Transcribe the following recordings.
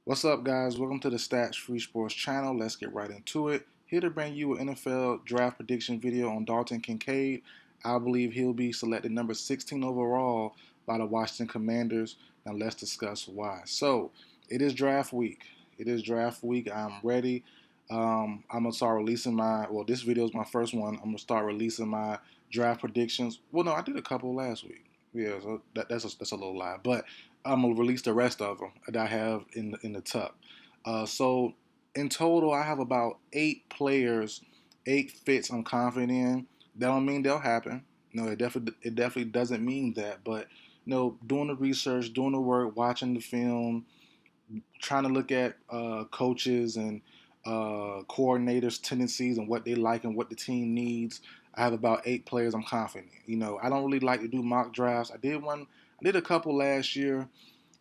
What's up, guys? Welcome to the Stats Free Sports channel. Let's get right into it. Here to bring you an NFL draft prediction video on Dalton Kincaid. I believe he'll be selected number 16 overall by the Washington Commanders. Now let's discuss why. So it is draft week. It is draft week. I'm ready. I'm gonna start releasing this video is my first one. I'm gonna start releasing my draft predictions. Well, no, I did a couple last week. Yeah, so that's a little lie, but I'm gonna release the rest of them that I have in the tuck. So in total, I have about 8 players, 8 fits I'm confident in. That don't mean they'll happen. No, it definitely doesn't mean that. But doing the research, doing the work, watching the film, trying to look at coaches and coordinators' tendencies and what they like and what the team needs. I have about 8 players I'm confident in. I don't really like to do mock drafts. I did a couple last year.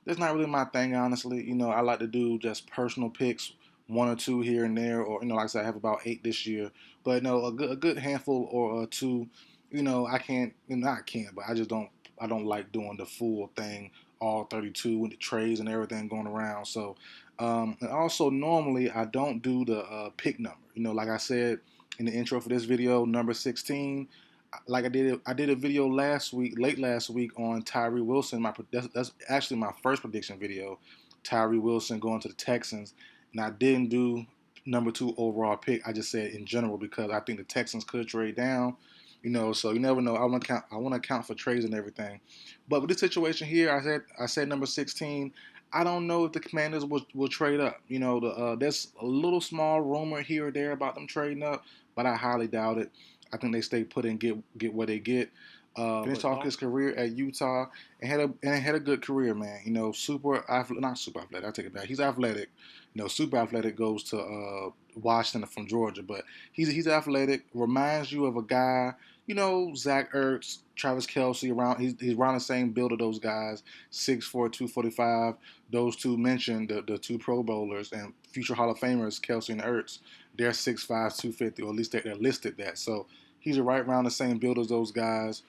That's not really my thing, honestly. I like to do just personal picks, one or two here and there, or like I said, I have about 8 this year. But no, a good handful or two. I can't. Not can't, but I just don't. I don't like doing the full thing, all 32 with the trades and everything going around. So, and also normally I don't do the pick number. Like I said in the intro for this video, number 16 like I did a video last week, late last week on Tyree Wilson. That's actually my first prediction video. Tyree Wilson going to the Texans, and I didn't do number 2 overall pick. I just said in general because I think the Texans could trade down. So you never know. I want to count for trades and everything. But with this situation here, I said number 16. I don't know if the Commanders will trade up. There's a little small rumor here or there about them trading up, but I highly doubt it. I think they stay put and get what they get. Finished off his career at Utah and had a good career, man. Super athletic, not super athletic. I take it back. He's athletic. Super athletic goes to Washington from Georgia, but he's athletic. Reminds you of a guy. Zach Ertz, Travis Kelce, around he's around the same build of those guys, 6'4", 245. Those two mentioned, the two Pro Bowlers and future Hall of Famers, Kelce and Ertz. They're 6'5", 250, or at least they're listed that. So he's right around the same build as those guys,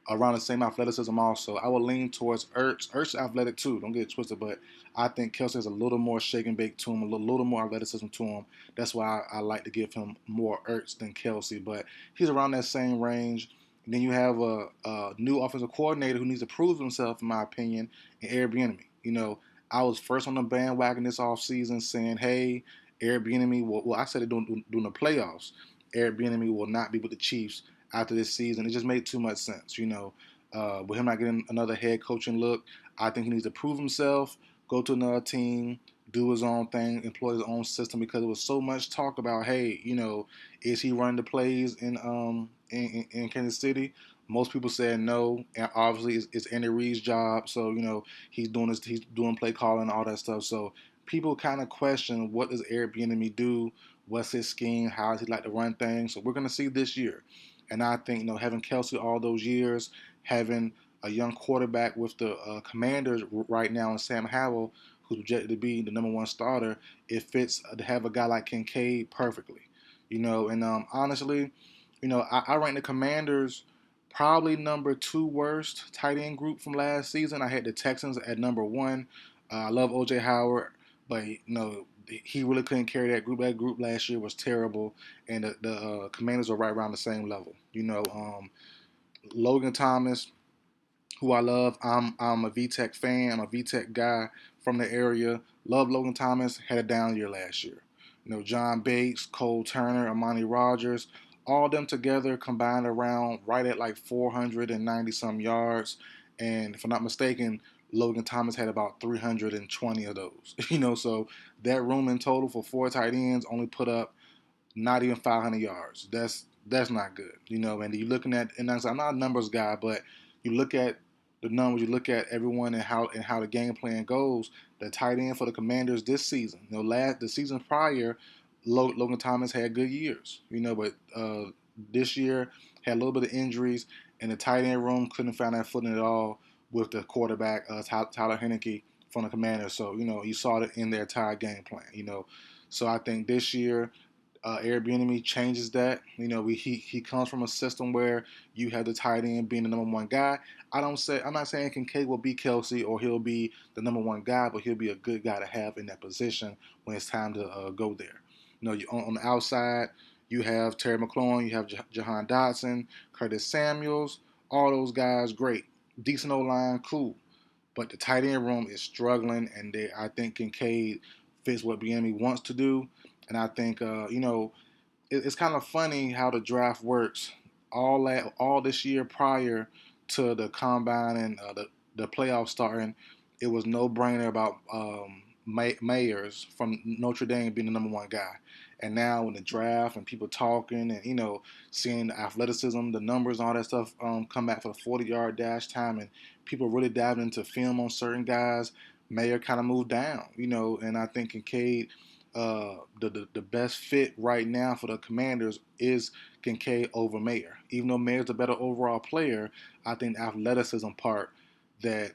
around the same athleticism also. I would lean towards Ertz. Ertz is athletic too, don't get it twisted, but I think Kelce has a little more shake and bake to him, a little more athleticism to him. That's why I like to give him more Ertz than Kelce, but he's around that same range. And then you have a new offensive coordinator who needs to prove himself, in my opinion, in Eric Bieniemy. I was first on the bandwagon this offseason saying, hey, Eric Bieniemy, I said it during the playoffs, Eric Bieniemy will not be with the Chiefs after this season. It just made too much sense, with him not getting another head coaching look. I think he needs to prove himself, go to another team, do his own thing, employ his own system, because there was so much talk about, hey, is he running the plays in Kansas City? Most people said no, and obviously it's Andy Reid's job, so he's doing play calling and all that stuff. So people kind of question, what does Eric Bieniemy do? What's his scheme? How does he like to run things? So we're gonna see this year. And I think, having Kelce all those years, having a young quarterback with the Commanders right now, and Sam Howell, who's projected to be the number 1 starter, it fits to have a guy like Kincaid perfectly. And honestly, I rank the Commanders probably number 2 worst tight end group from last season. I had the Texans at number 1. I love O.J. Howard, but he really couldn't carry that group. That group last year was terrible, and the Commanders are right around the same level. Logan Thomas, who I love. I'm a VTech fan. I'm a VTech guy from the area. Love Logan Thomas. Had a down year last year. John Bates, Cole Turner, Amani Rogers, all of them together combined around right at like 490 some yards. And if I'm not mistaken, Logan Thomas had about 320 of those. So that room in total for 4 tight ends only put up not even 500 yards. That's not good. And you're looking at, and I'm not a numbers guy, but you look at the numbers, you look at everyone and how the game plan goes. The tight end for the Commanders this season, the season prior, Logan Thomas had good years, but this year had a little bit of injuries, and the tight end room couldn't find that footing at all with the quarterback Tyler Heineke from the Commanders. So you saw it in their entire game plan. So I think this year, Airbnb changes that. He comes from a system where you have the tight end being the number one guy. I'm not saying Kincaid will be Kelsey or he'll be the number one guy, but he'll be a good guy to have in that position when it's time to go there. On the outside, you have Terry McLaurin, you have Jahan Dotson, Curtis Samuels, all those guys, great, decent O line, cool. But the tight end room is struggling, and I think Kincaid fits what Bieniemy wants to do. And I think it's kind of funny how the draft works. All this year prior to the combine and the playoffs starting, it was no brainer about Mayers from Notre Dame being the number one guy. And now in the draft and people talking and seeing the athleticism, the numbers, and all that stuff come back for the 40-yard dash time, and people really diving into film on certain guys. Mayer kind of moved down, and I think Kincaid the best fit right now for the Commanders is Kincaid over Mayer. Even though Mayer's a better overall player, I think the athleticism part that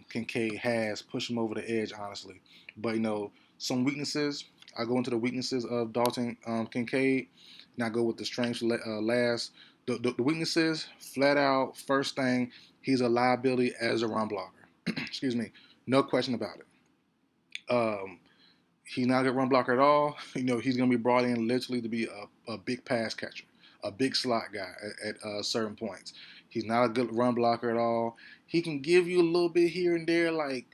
Kincaid has pushed him over the edge, honestly. But some weaknesses. I go into the weaknesses of Dalton Kincaid, and I go with the strengths last. The weaknesses, flat out, first thing, he's a liability as a run blocker. Excuse me, no question about it. He's not a good run blocker at all. He's going to be brought in literally to be a big pass catcher, a big slot guy at certain points. He's not a good run blocker at all. He can give you a little bit here and there, like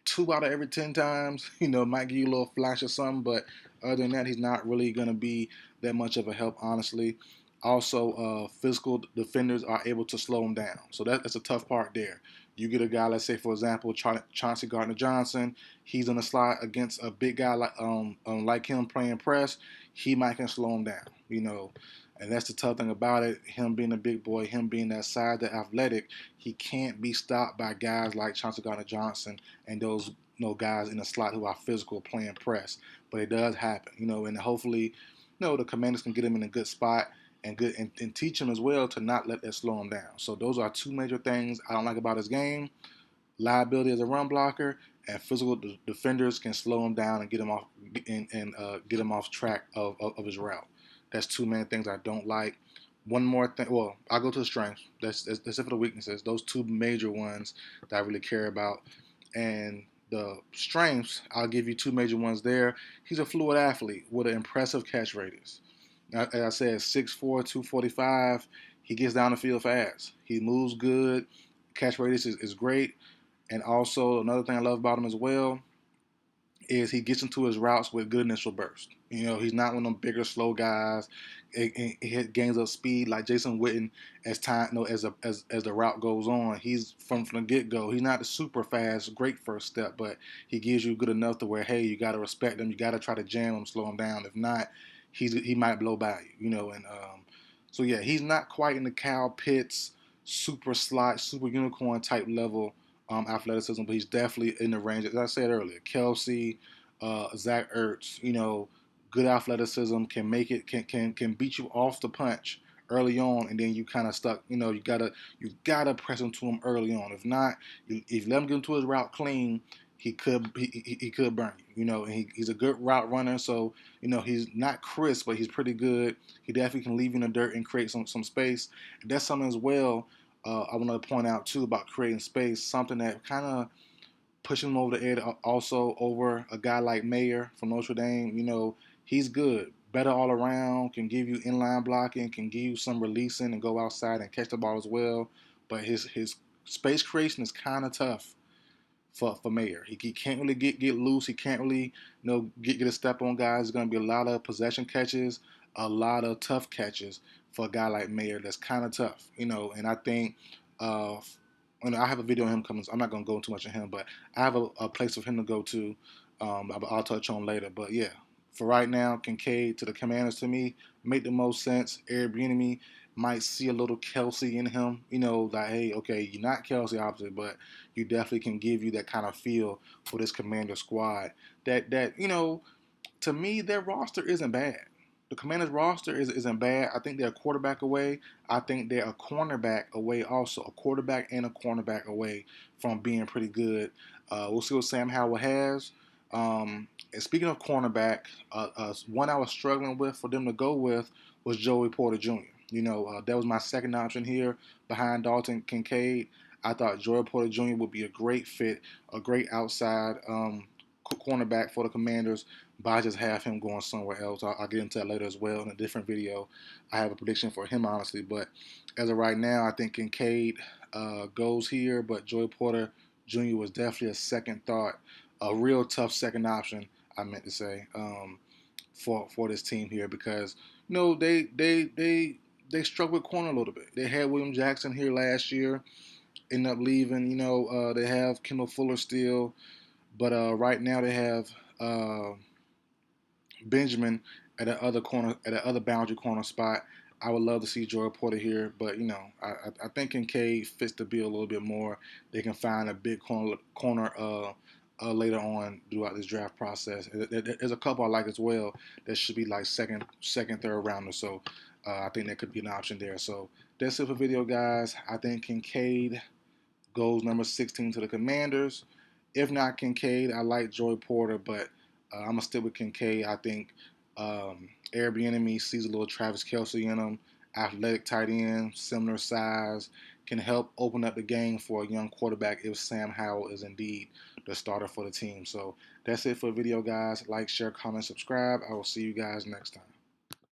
2 out of every 10 times. Might give you a little flash or something, but other than that, he's not really going to be that much of a help, honestly. Also, physical defenders are able to slow him down. So that's a tough part there. You get a guy, let's say, for example, Chauncey Gardner-Johnson. He's in the slot against a big guy like him playing press. He might can slow him down, And that's the tough thing about it. Him being a big boy, him being that side, that athletic, he can't be stopped by guys like Chauncey Gardner-Johnson and those guys in the slot who are physical playing press. But it does happen, and hopefully, the Commanders can get him in a good spot and teach him as well to not let that slow him down. So those are 2 major things I don't like about his game: liability as a run blocker, and physical defenders can slow him down and get him off get him off track of his route. That's 2 main things I don't like. One more thing. Well, I'll go to the strengths. That's it for the weaknesses. Those 2 major ones that I really care about. And the strengths, I'll give you 2 major ones there. He's a fluid athlete with an impressive catch radius. As I said, 6'4", 245. He gets down the field fast. He moves good. Catch radius is great. And also, another thing I love about him as well is he gets into his routes with good initial burst. He's not one of them bigger, slow guys. He gains up speed like Jason Witten as time, as the route goes on. He's from the get go. He's not super fast, great first step, but he gives you good enough to where, hey, you got to respect him. You got to try to jam him, slow him down. If not, he might blow by you. And so yeah, he's not quite in the Kyle Pitts super slot, super unicorn type level athleticism, but he's definitely in the range. As I said earlier, Kelsey, Zach Ertz, good athleticism, can make it, can beat you off the punch early on, and then you kind of stuck. You gotta press into him early on. If not, if you let him get into his route clean, he could burn you. And he's a good route runner, so he's not crisp, but he's pretty good. He definitely can leave you in the dirt and create some space. And that's something as well. I want to point out too about creating space, something that kind of pushing him over the edge. Also over a guy like Mayer from Notre Dame. He's good, better all around, can give you inline blocking, can give you some releasing and go outside and catch the ball as well. But his space creation is kind of tough for Mayer. He can't really get loose. He can't really get a step on guys. There's going to be a lot of possession catches, a lot of tough catches for a guy like Mayer. That's kind of tough, And I think and I have a video on him coming. I'm not going to go too much on him, but I have a place for him to go to. I'll touch on later. But yeah, for right now, Kincaid to the Commanders to me make the most sense. Airbnb might see a little Kelsey in him, like, hey, okay, you're not Kelsey opposite, but you definitely can give you that kind of feel for this Commander squad. That to me, their roster isn't bad. The Commanders roster isn't bad. I think they're a quarterback away. I think they're a cornerback away also. A quarterback and a cornerback away from being pretty good. We'll see what Sam Howell has. And speaking of cornerback, one I was struggling with for them to go with was Joey Porter Jr. That was my second option here behind Dalton Kincaid. I thought Joey Porter Jr. would be a great fit, a great outside cornerback for the Commanders, but I just have him going somewhere else. I'll get into that later as well in a different video. I have a prediction for him, honestly, but as of right now, I think Kincaid goes here, but Joey Porter Jr. was definitely a second thought, a real tough second option, I meant to say, for this team here because they struggled with corner a little bit. They had William Jackson here last year, ended up leaving. They have Kendall Fuller still, but right now they have Benjamin at the other corner, at the other boundary corner spot. I would love to see Joy Porter here, but I think Kincaid fits the bill a little bit more. They can find a big corner later on throughout this draft process. There's a couple I like as well that should be like second, third rounder. So I think that could be an option there. So that's it for video, guys. I think Kincaid goes number 16 to the Commanders. If not Kincaid, I like Joy Porter, but I'm going to stick with Kincaid. I think Airbnb sees a little Travis Kelce in him. Athletic tight end, similar size, can help open up the game for a young quarterback if Sam Howell is indeed the starter for the team. So that's it for the video, guys. Like, share, comment, subscribe. I will see you guys next time.